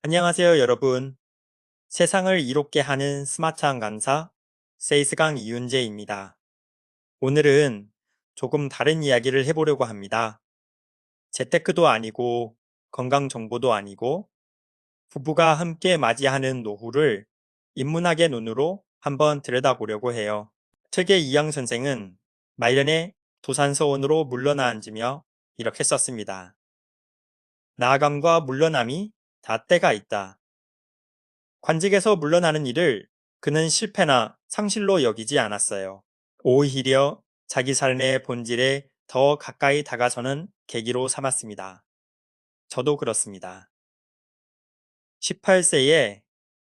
안녕하세요, 여러분. 세상을 이롭게 하는 스마트한 강사, 세이스강 이윤재입니다. 오늘은 조금 다른 이야기를 해보려고 합니다. 재테크도 아니고, 건강 정보도 아니고, 부부가 함께 맞이하는 노후를 인문학의 눈으로 한번 들여다보려고 해요. 책의 이영 선생은 말년에 도산서원으로 물러나 앉으며 이렇게 썼습니다. 나아감과 물러남이 다 때가 있다. 관직에서 물러나는 일을 그는 실패나 상실로 여기지 않았어요. 오히려 자기 삶의 본질에 더 가까이 다가서는 계기로 삼았습니다. 저도 그렇습니다. 18세에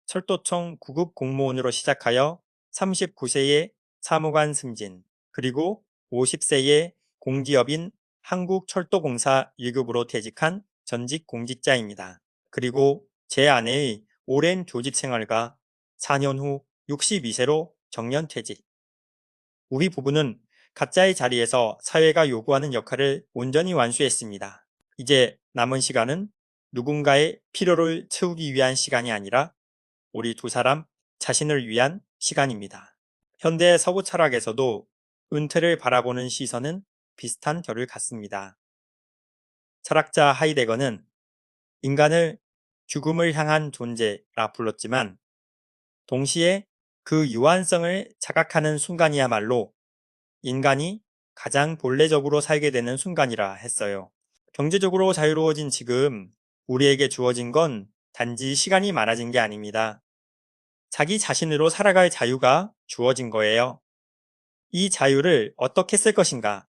철도청 구급 공무원으로 시작하여 39세에 사무관 승진, 그리고 50세에 공기업인 한국철도공사 1급으로 퇴직한 전직 공직자입니다. 그리고 제 아내의 오랜 교직 생활과 4년 후 62세로 정년퇴직. 우리 부부는 각자의 자리에서 사회가 요구하는 역할을 온전히 완수했습니다. 이제 남은 시간은 누군가의 필요를 채우기 위한 시간이 아니라 우리 두 사람 자신을 위한 시간입니다. 현대 서구 철학에서도 은퇴를 바라보는 시선은 비슷한 결을 갖습니다. 철학자 하이데거는 인간을 죽음을 향한 존재라 불렀지만 동시에 그 유한성을 자각하는 순간이야말로 인간이 가장 본래적으로 살게 되는 순간이라 했어요. 경제적으로 자유로워진 지금 우리에게 주어진 건 단지 시간이 많아진 게 아닙니다. 자기 자신으로 살아갈 자유가 주어진 거예요. 이 자유를 어떻게 쓸 것인가?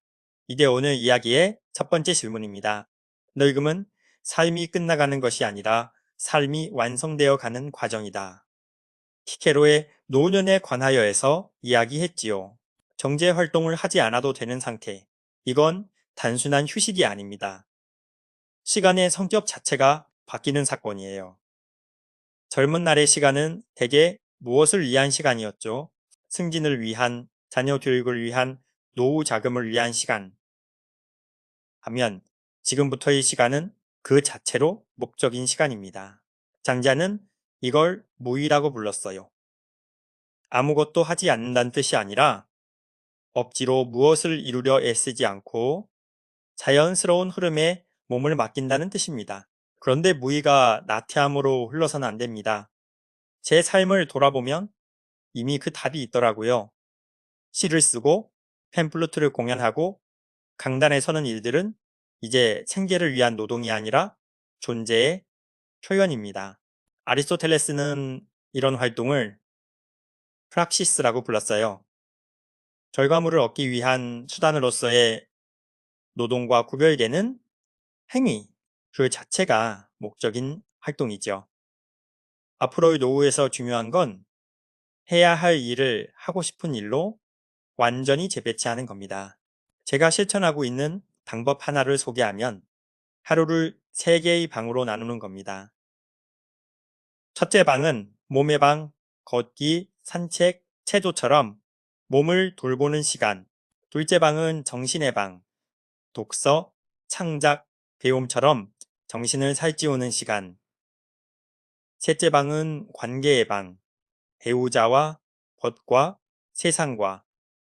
이게 오늘 이야기의 첫 번째 질문입니다. 늙음은 삶이 끝나가는 것이 아니라 삶이 완성되어 가는 과정이다. 키케로의 노년에 관하여에서 이야기했지요. 정제 활동을 하지 않아도 되는 상태. 이건 단순한 휴식이 아닙니다. 시간의 성격 자체가 바뀌는 사건이에요. 젊은 날의 시간은 대개 무엇을 위한 시간이었죠? 승진을 위한, 자녀 교육을 위한, 노후 자금을 위한 시간. 하면 지금부터의 시간은 그 자체로 목적인 시간입니다. 장자는 이걸 무의라고 불렀어요. 아무것도 하지 않는다는 뜻이 아니라 억지로 무엇을 이루려 애쓰지 않고 자연스러운 흐름에 몸을 맡긴다는 뜻입니다. 그런데 무의가 나태함으로 흘러서는 안 됩니다. 제 삶을 돌아보면 이미 그 답이 있더라고요. 시를 쓰고 팸플루트를 공연하고 강단에 서는 일들은 이제 생계를 위한 노동이 아니라 존재의 표현입니다. 아리스토텔레스는 이런 활동을 프락시스라고 불렀어요. 결과물을 얻기 위한 수단으로서의 노동과 구별되는 행위, 그 자체가 목적인 활동이죠. 앞으로의 노후에서 중요한 건 해야 할 일을 하고 싶은 일로 완전히 재배치하는 겁니다. 제가 실천하고 있는 방법 하나를 소개하면 하루를 3개의 방으로 나누는 겁니다. 첫째 방은 몸의 방, 걷기, 산책, 체조처럼 몸을 돌보는 시간. 둘째 방은 정신의 방, 독서, 창작, 배움처럼 정신을 살찌우는 시간. 셋째 방은 관계의 방, 배우자와 벗과 세상과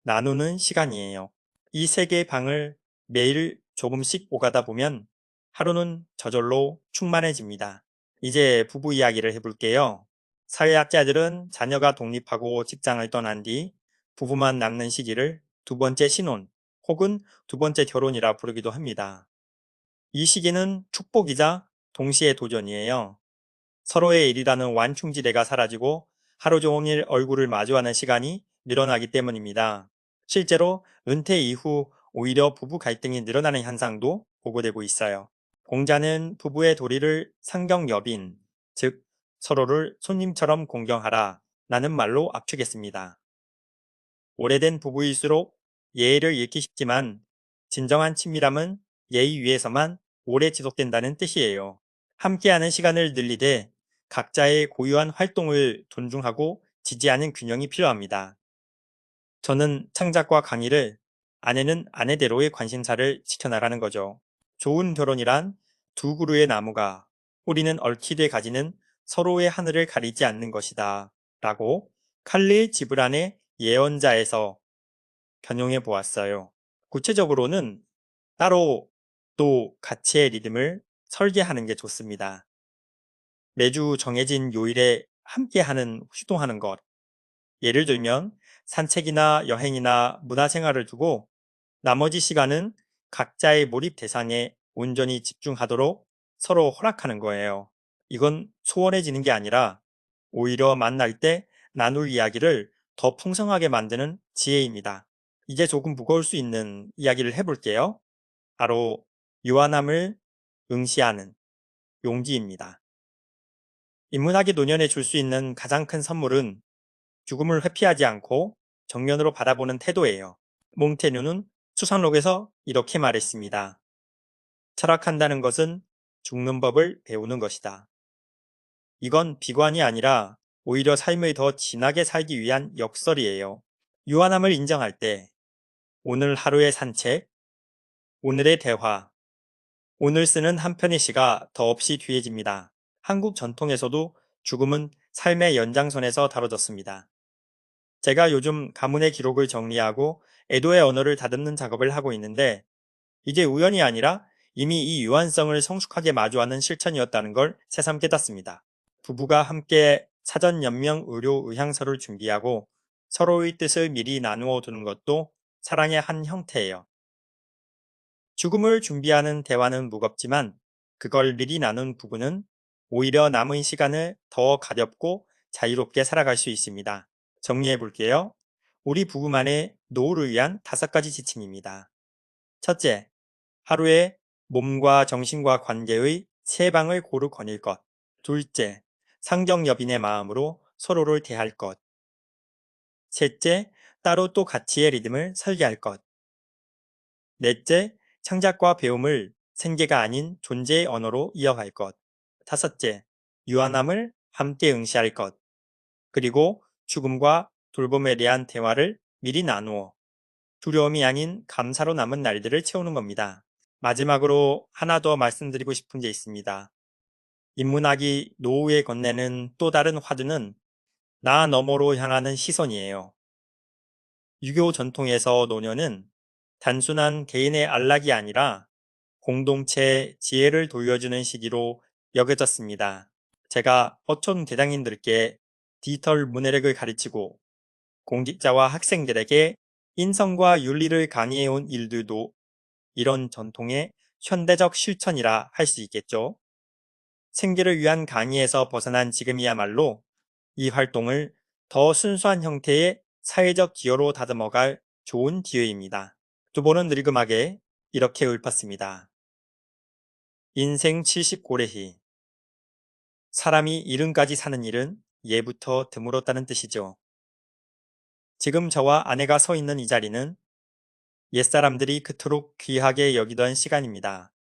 나누는 시간이에요. 이 세 개의 방을 매일 조금씩 오가다 보면 하루는 저절로 충만해집니다. 이제 부부 이야기를 해볼게요. 사회학자들은 자녀가 독립하고 직장을 떠난 뒤 부부만 남는 시기를 두 번째 신혼 혹은 두 번째 결혼이라 부르기도 합니다. 이 시기는 축복이자 동시에 도전이에요. 서로의 일이라는 완충지대가 사라지고 하루 종일 얼굴을 마주하는 시간이 늘어나기 때문입니다. 실제로 은퇴 이후 오히려 부부 갈등이 늘어나는 현상도 보고되고 있어요. 공자는 부부의 도리를 상경여빈, 즉 서로를 손님처럼 공경하라 라는 말로 압축했습니다. 오래된 부부일수록 예의를 잃기 쉽지만 진정한 친밀함은 예의 위에서만 오래 지속된다는 뜻이에요. 함께하는 시간을 늘리되 각자의 고유한 활동을 존중하고 지지하는 균형이 필요합니다. 저는 창작과 강의를, 아내는 아내대로의 관심사를 지켜나가는 거죠. 좋은 결혼이란 두 그루의 나무가 뿌리는 얼키드에 가지는 서로의 하늘을 가리지 않는 것이다. 라고 칼릴 지브란의 예언자에서 변형해 보았어요. 구체적으로는 따로 또 가치의 리듬을 설계하는 게 좋습니다. 매주 정해진 요일에 함께하는 휴동하는 것. 예를 들면 산책이나 여행이나 문화생활을 두고 나머지 시간은 각자의 몰입 대상에 온전히 집중하도록 서로 허락하는 거예요. 이건 소원해지는 게 아니라 오히려 만날 때 나눌 이야기를 더 풍성하게 만드는 지혜입니다. 이제 조금 무거울 수 있는 이야기를 해볼게요. 바로 유한함을 응시하는 용기입니다. 인문학이 노년에 줄 수 있는 가장 큰 선물은 죽음을 회피하지 않고 정면으로 바라보는 태도예요. 몽테뉴는 수상록에서 이렇게 말했습니다. 철학한다는 것은 죽는 법을 배우는 것이다. 이건 비관이 아니라 오히려 삶을 더 진하게 살기 위한 역설이에요. 유한함을 인정할 때 오늘 하루의 산책, 오늘의 대화, 오늘 쓰는 한 편의 시가 더없이 귀해집니다. 한국 전통에서도 죽음은 삶의 연장선에서 다뤄졌습니다. 제가 요즘 가문의 기록을 정리하고 애도의 언어를 다듬는 작업을 하고 있는데 이게 우연이 아니라 이미 이 유한성을 성숙하게 마주하는 실천이었다는 걸 새삼 깨닫습니다. 부부가 함께 사전 연명 의료 의향서를 준비하고 서로의 뜻을 미리 나누어 두는 것도 사랑의 한 형태예요. 죽음을 준비하는 대화는 무겁지만 그걸 미리 나눈 부부는 오히려 남은 시간을 더 가볍고 자유롭게 살아갈 수 있습니다. 정리해 볼게요. 우리 부부만의 노후를 위한 5가지 지침입니다. 첫째, 하루에 몸과 정신과 관계의 3방을 고루 거닐 것. 둘째, 상정여빈의 마음으로 서로를 대할 것. 셋째, 따로 또 가치의 리듬을 설계할 것. 넷째, 창작과 배움을 생계가 아닌 존재의 언어로 이어갈 것. 다섯째, 유한함을 함께 응시할 것. 그리고 죽음과 돌봄에 대한 대화를 미리 나누어 두려움이 아닌 감사로 남은 날들을 채우는 겁니다. 마지막으로 하나 더 말씀드리고 싶은 게 있습니다. 인문학이 노후에 건네는 또 다른 화두는 나 너머로 향하는 시선이에요. 유교 전통에서 노년은 단순한 개인의 안락이 아니라 공동체의 지혜를 돌려주는 시기로 여겨졌습니다. 제가 어촌 대장님들께 디지털 문해력을 가르치고 공직자와 학생들에게 인성과 윤리를 강의해온 일들도 이런 전통의 현대적 실천이라 할 수 있겠죠. 생계를 위한 강의에서 벗어난 지금이야말로 이 활동을 더 순수한 형태의 사회적 기여로 다듬어갈 좋은 기회입니다. 두 번은 늙음하게 이렇게 읊었습니다. 인생 70고래희. 사람이 이른까지 사는 일은 예부터 드물었다는 뜻이죠. 지금 저와 아내가 서 있는 이 자리는 옛사람들이 그토록 귀하게 여기던 시간입니다.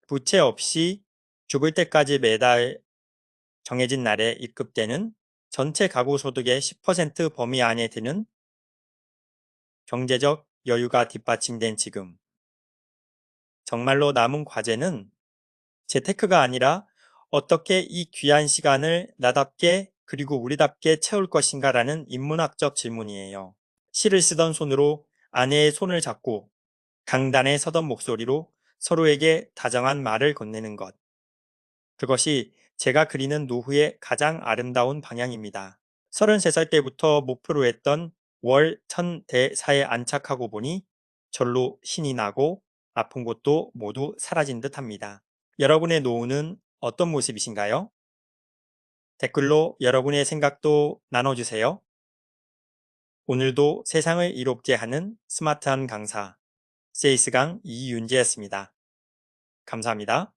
부채 없이 죽을 때까지 매달 정해진 날에 입금되는 전체 가구 소득의 10% 범위 안에 드는 경제적 여유가 뒷받침된 지금. 정말로 남은 과제는 재테크가 아니라 어떻게 이 귀한 시간을 나답게 그리고 우리답게 채울 것인가라는 인문학적 질문이에요. 시를 쓰던 손으로 아내의 손을 잡고 강단에 서던 목소리로 서로에게 다정한 말을 건네는 것. 그것이 제가 그리는 노후의 가장 아름다운 방향입니다. 33살 때부터 목표로 했던 월 1000대사에 안착하고 보니 절로 신이 나고 아픈 곳도 모두 사라진 듯 합니다. 여러분의 노후는 어떤 모습이신가요? 댓글로 여러분의 생각도 나눠주세요. 오늘도 세상을 이롭게 하는 스마트한 강사 세이스강 이윤재였습니다. 감사합니다.